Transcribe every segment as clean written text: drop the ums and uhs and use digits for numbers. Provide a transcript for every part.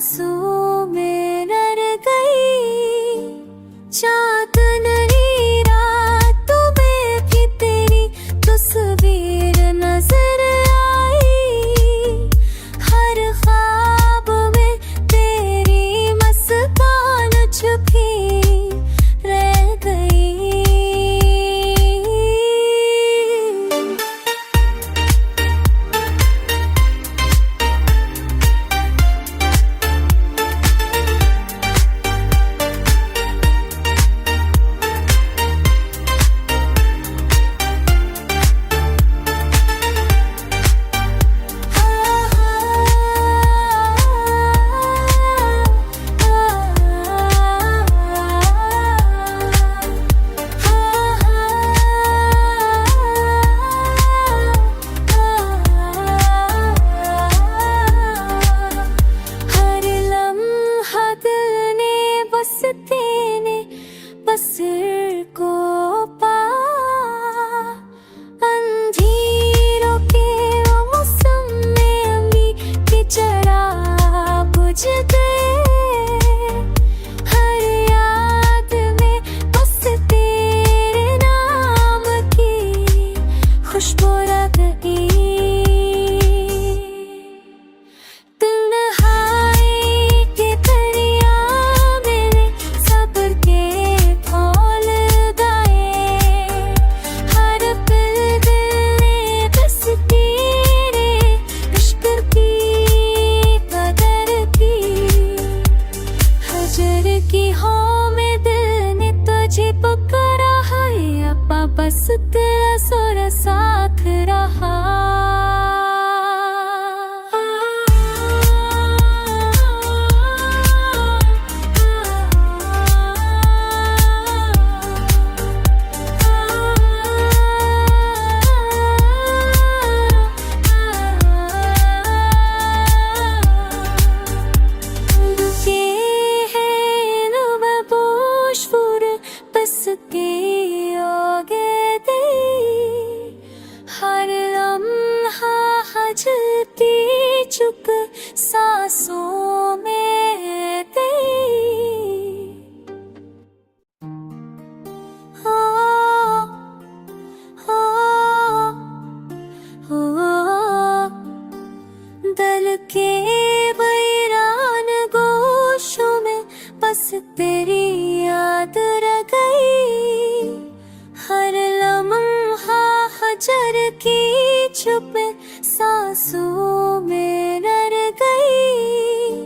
सांसों में रर गई। चांदनी रातों में भी तेरी तस्वीर नजर आई। हर ख्वाब में तेरी मुस्कान छुपी रह गई। बसर को पा अंधेरों के मौसम में अम्मी की चिराग बुझ गए। हर याद में बस तेरे नाम की खुशबू रह गई। की हो में दिल ने तुझे पुकारा है अपा, बस तेरा सोरा साथ रहा। के आगे दे हर लम्हा हजती चुक सांसों में दे। हो दिल के वीरान गोशों में बस तेरी याद रह गई। हर लम्हा हजर की चुप सांसों में रर गई।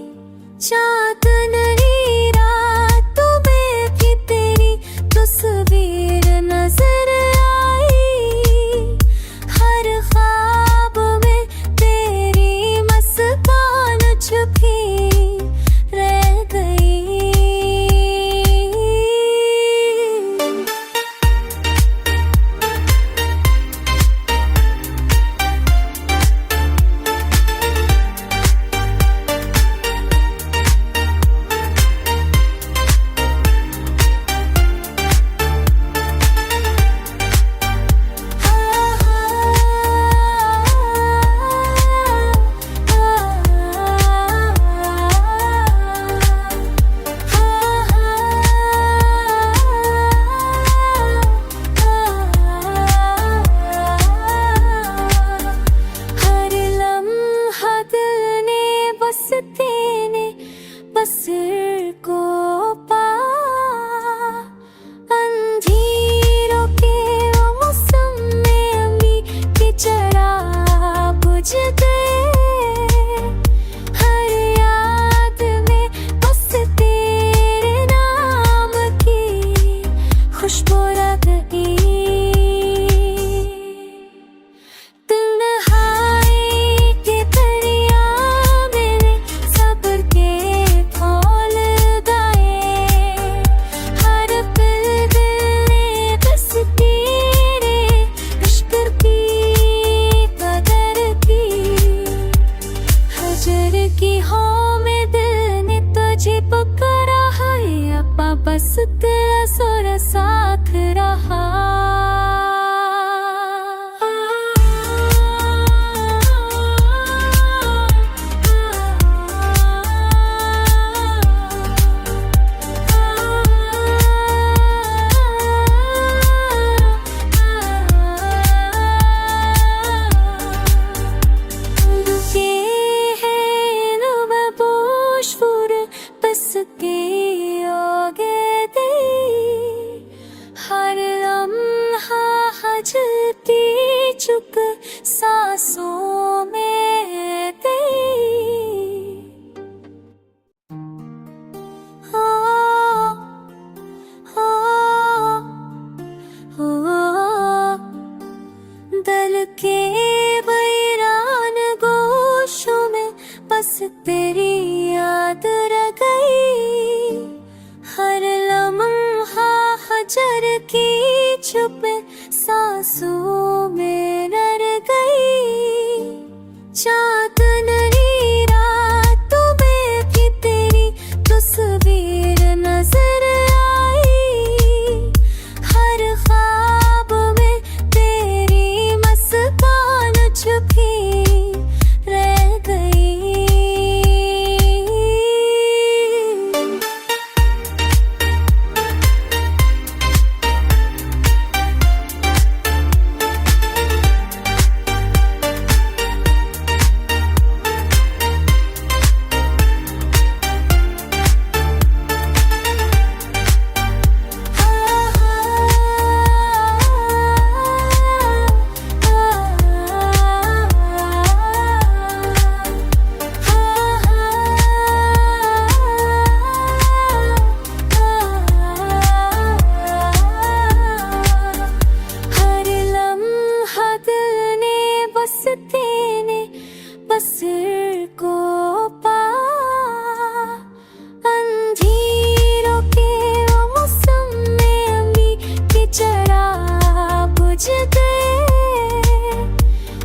चांदनी रातों में भी तेरी तस्वीर नजर आई। हर ख्वाब में तेरी मुस्कान छुपी रह गई। चलती चुक सांसों में तेरी। हाँ, हाँ, हाँ, दल के वीरान गोशों में बस तेरी याद रह गई। हर लम्हा हजर की चुप सांसों में रह गई। चांदनी रातों में भी तेरी तस्वीर नजर आई। हर ख्वाब में तेरी मुस्कान छुपी रह गई। बसर को पा अंधेरों के मौसम में अम्मी की चिराग बुझ गए।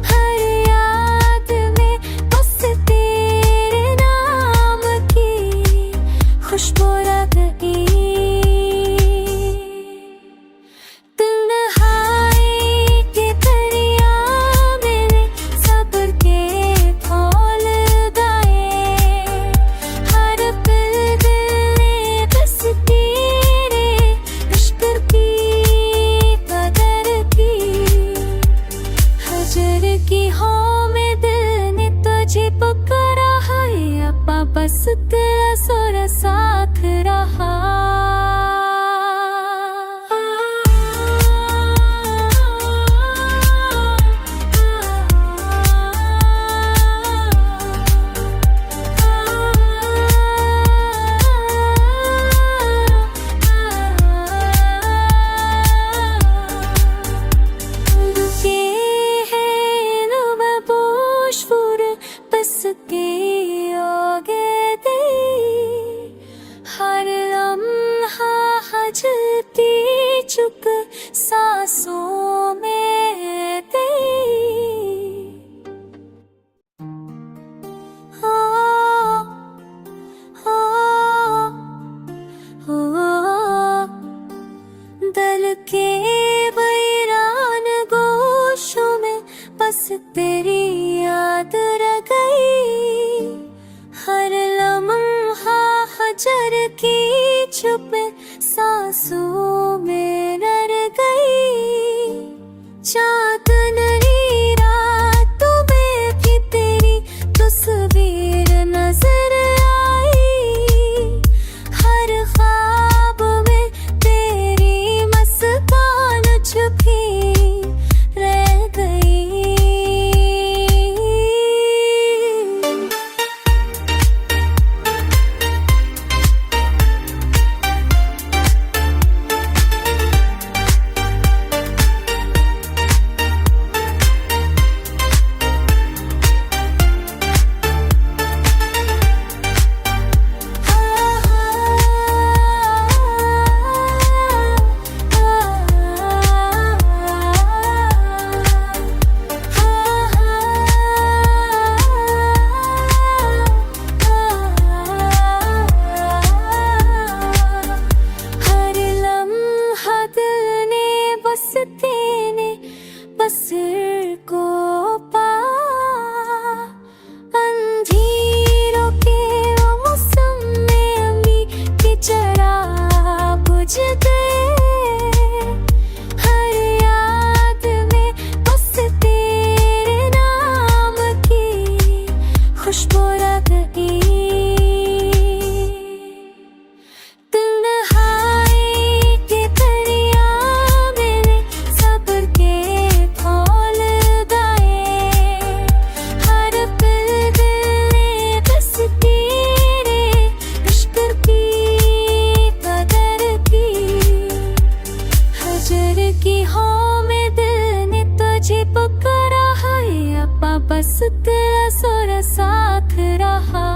हर याद में बस तेरे नाम की खुशबू रह गई। पुकारा है अपा बस तेरा सोरा साथ रहा। के आगे दे हर लम्हा हजती चुक सांसों में तेरी। हाँ, हाँ, हाँ, दल के वीरान गोशों में बस तेरी याद रह गई। हर लम्हा हजर की चुप सांसों में रह गई। चांदनी रातों में भी तेरी तस्वीर नजर आई। हर ख्वाब में तेरी मुस्कान छुपी रह गई। तेरा साथ रहा।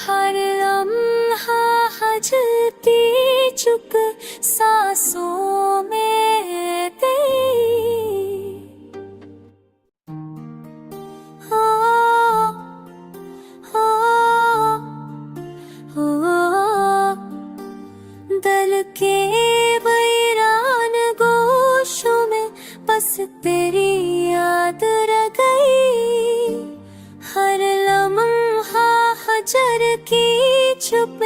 हर लम्हा हजती चुक सांसों में तेरी। हो हो हो दिल के वीरान गोशों में बस तेरी याद रह गई। हर लम्हा हजर की चुप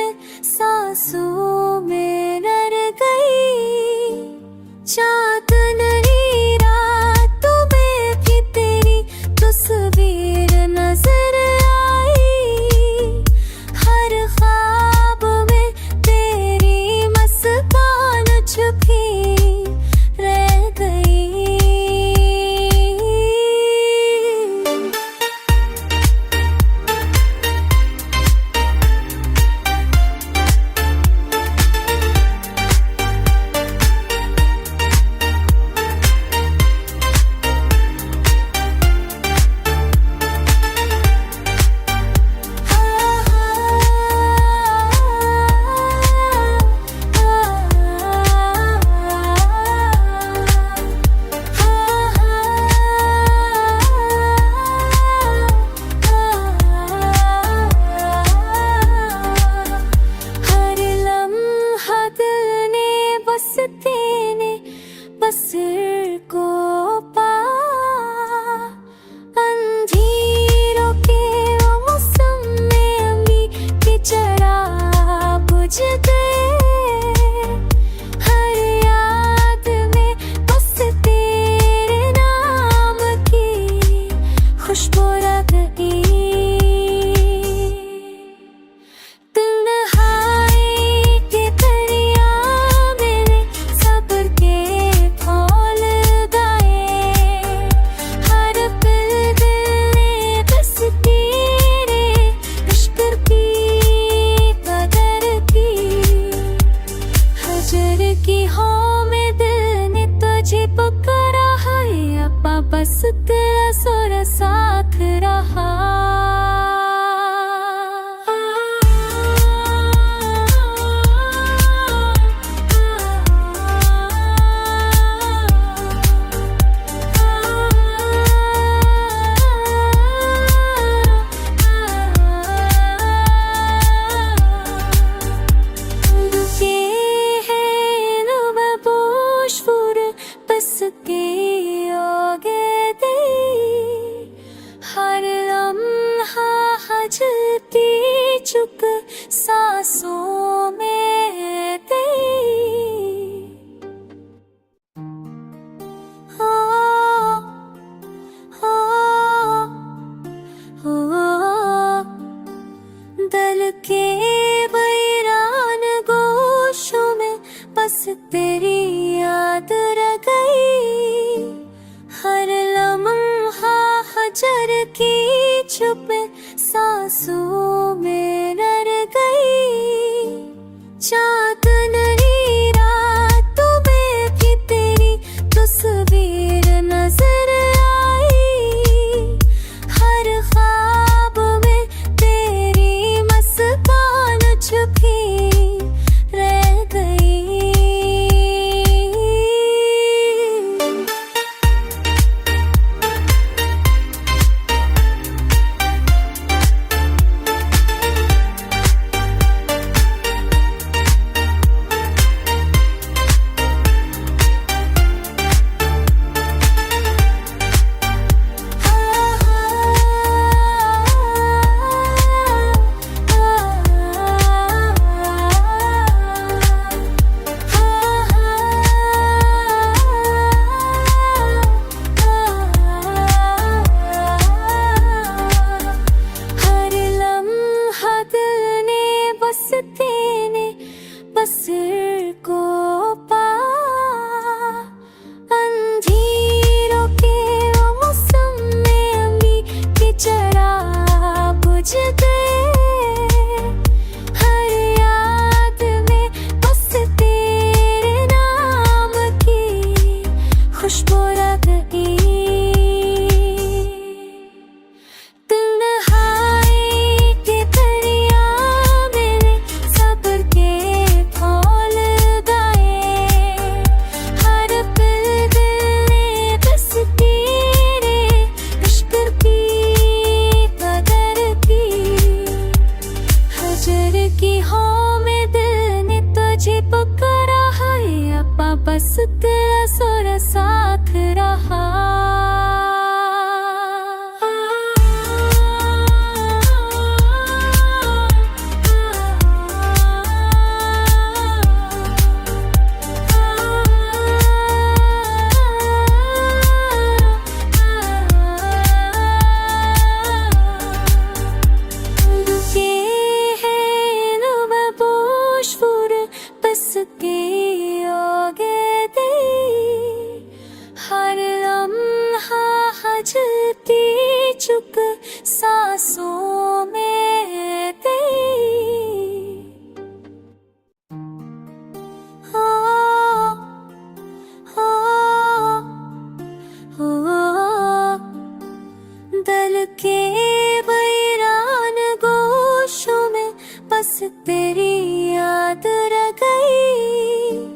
सांसों में रह गई। चांदनी रातों में भी तेरी तस्वीर नजर आई। हर ख्वाब में तेरी मुस्कान छुपी रह गई। बसर को पा अंधेरों के मौसम में अम्मी की चराग बुझ गए। हर याद में बस तेरे नाम की खुशबू रह गई। की हो में दिल ने तुझे पुकारा है अप्पा बस तेरा सोरा साथ रहा। के आगे दे हर लम्हा हजती चुक सांसों में तेरी। हो हो हो दिल के वीरान गोशों में बस तेरी याद रह गई। हर लम्हा हजर की चुप सांसों में रह गई। चांदनी रातों में भी तेरी तस्वीर नजर आई। हर ख्वाब में तेरी मुस्कान छुपी रह गई। हजती चुक सांसों में तेरी। हाँ, हाँ, हाँ, दल के वीरान गोशों में बस तेरी याद रह गई।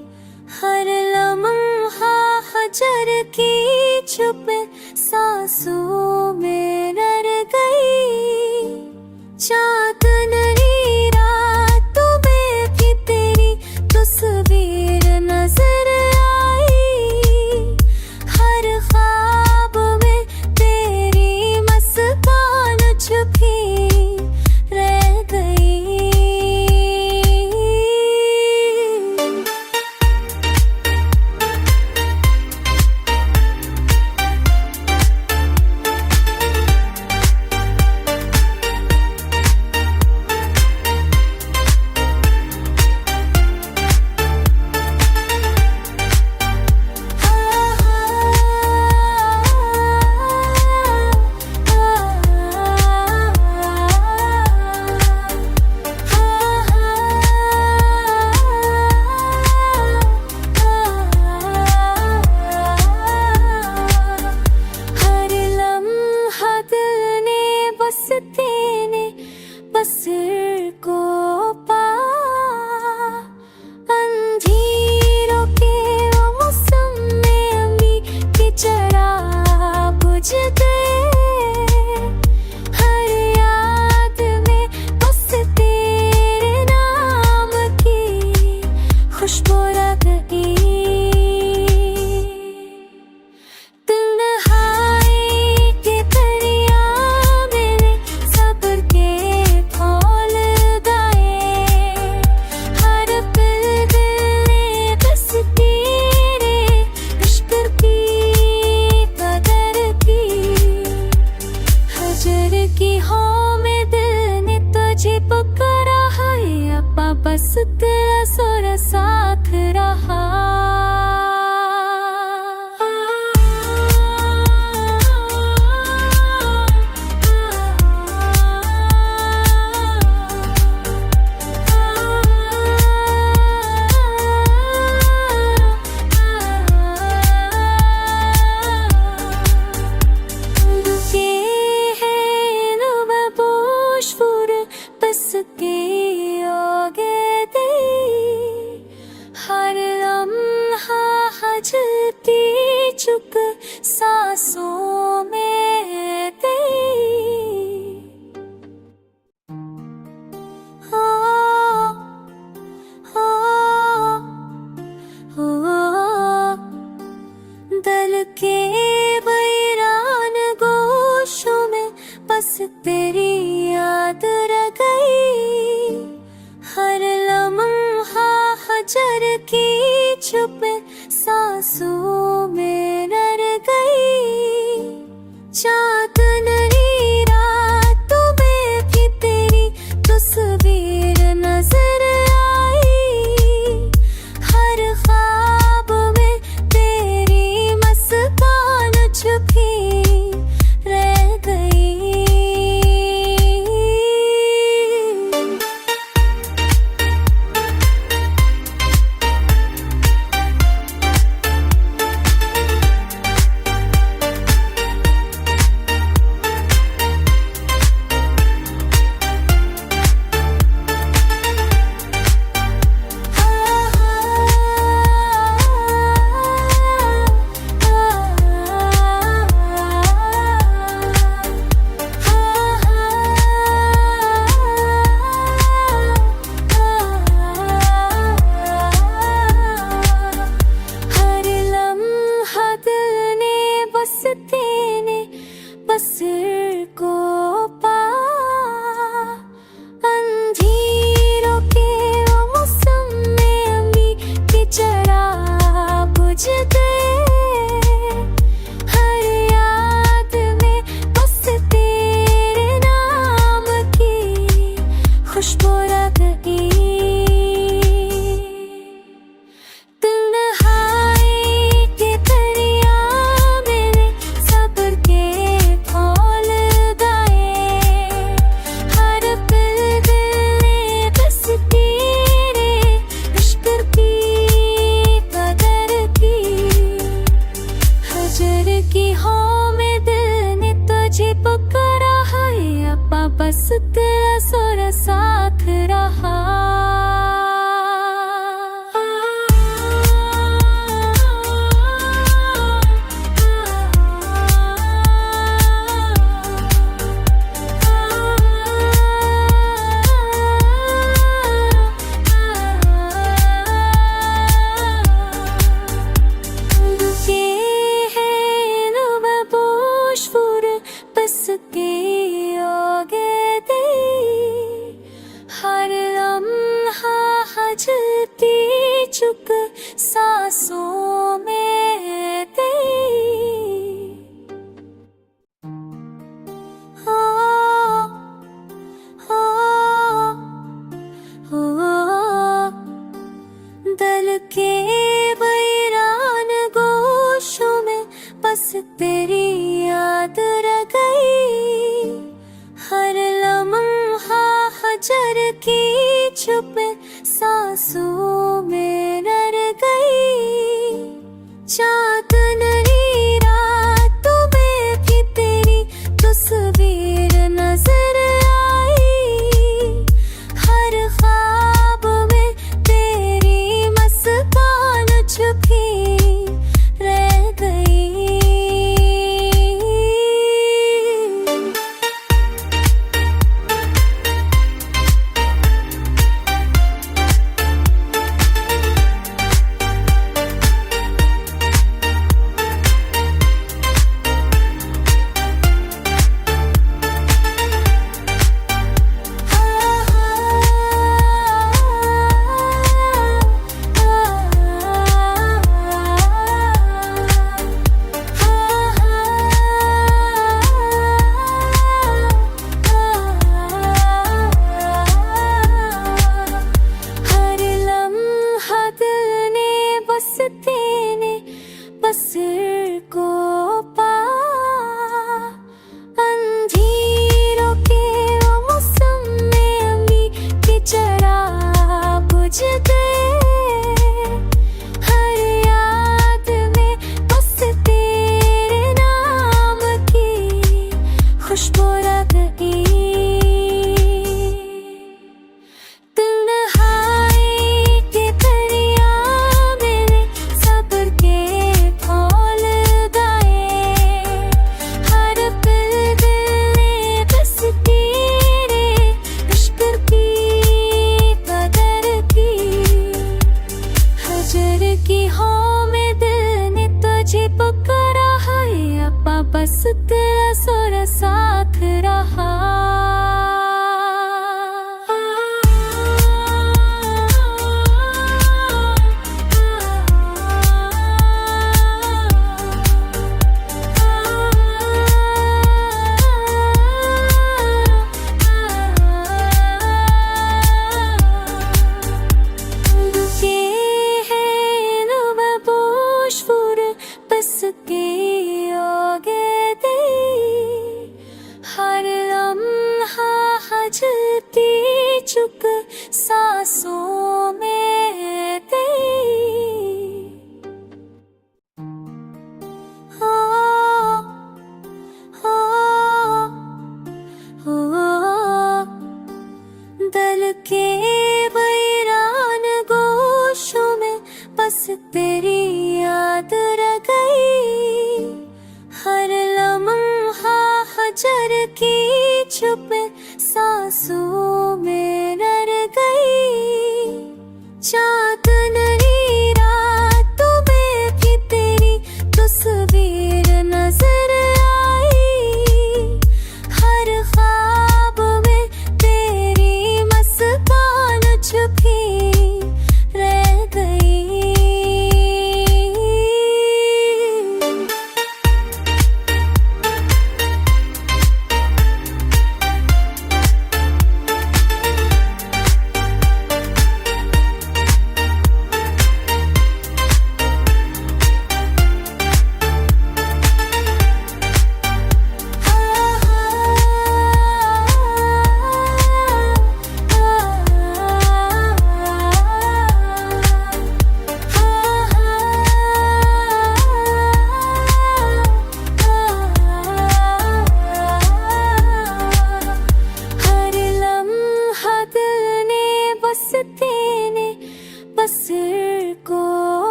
हर लम्हा हजर की चुप सांसों में रह गई। चांदनी रातों में भी तेरी तस्वीर नजर आई। हर ख्वाब में तेरी मुस्कान छुपी रह गई। बसर को पा अंधेरों के मौसम में अम्मी की चराग बुझ गए। हर याद में बस तेरे नाम की खुशबू रह गई। की हो में दिल ने तुझे पुकारा है अपा बस तेरा सोरा साथ रहा। के आगे दे हर लम्हा हजती चुक सांसों में तेरी। हाँ, हाँ, हाँ, दल के वीरान गोशों में बस तेरी याद रह गई। हर लम्हा हजर की चुप सांसों में रह गई। चांदनी रातों में भी तेरी तस्वीर नजर आई। हर ख्वाब में तेरी मुस्कान छुपी रह गई। बसर को पा अंधेरों के मौसम में अम्मी की चराग बुझ गए। हर याद में बस तेरे नाम की खुशबू रह गई। तन्हाई के दरिया में सब्र के छुपे सांसों में रर गई। चांदनी रातों में भी तेरी तस्वीर नजर आई। हर ख्वाब में तेरी मुस्कान छुपी रह गई। बसर को पा अंधेरों के मौसम में अम्मी के चिराग बुझ गए। हर याद में बस तेरे नाम की खुशबू रह गई। की हो में दिल ने तुझे पुकारा है अपा बस तेरा सोरा साथ रहा। के आगे दे हर लम्हा हजती चुक सांसों में दे। हो हो हो दिल के वीरान गोशों में बस तेरी याद रह गई। हर लम्हा हजर की छुपे सांसों में रह गई। चांदनी रातों में भी तेरी तस्वीर नजर आई। हर ख्वाब में तेरी मुस्कान छुपी रह गई।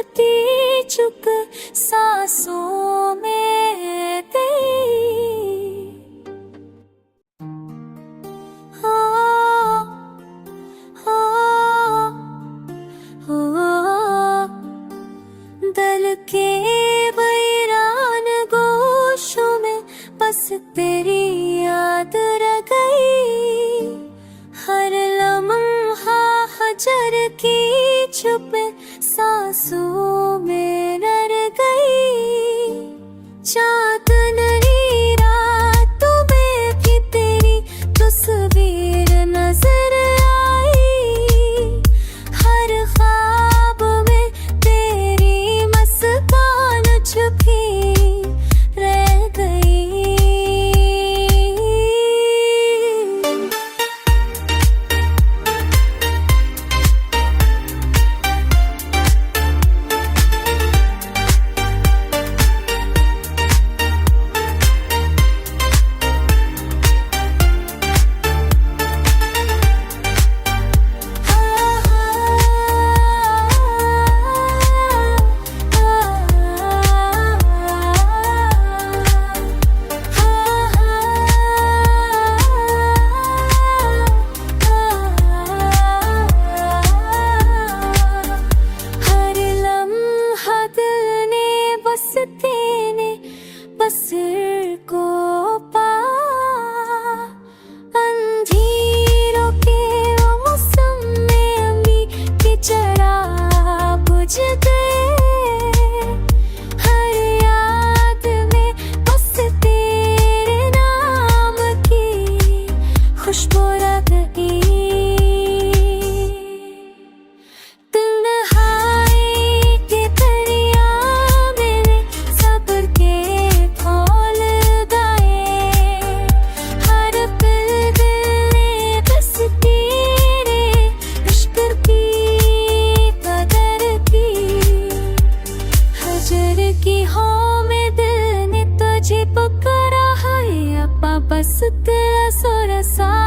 लगती चुक सांसों में तेरी। हाँ, हाँ, हाँ, दिल के वीरान गोशों में बस तेरी याद रह गई। हर लम्हा हजर की चुप सांसों में रह गई। चांदनी रातों में भी तेरी तस्वीर नजर आई। हर ख्वाब में तेरी मुस्कान छुपी रह गई। बसर को पा अंधेरों के मौसम में अम्मी के चिराग बुझ गए। हर याद में बस तेरे नाम की खुशबू रह गई। की हो में दिल ने तुझे पुकारा है अप्पा बस तेरा सोरा सा।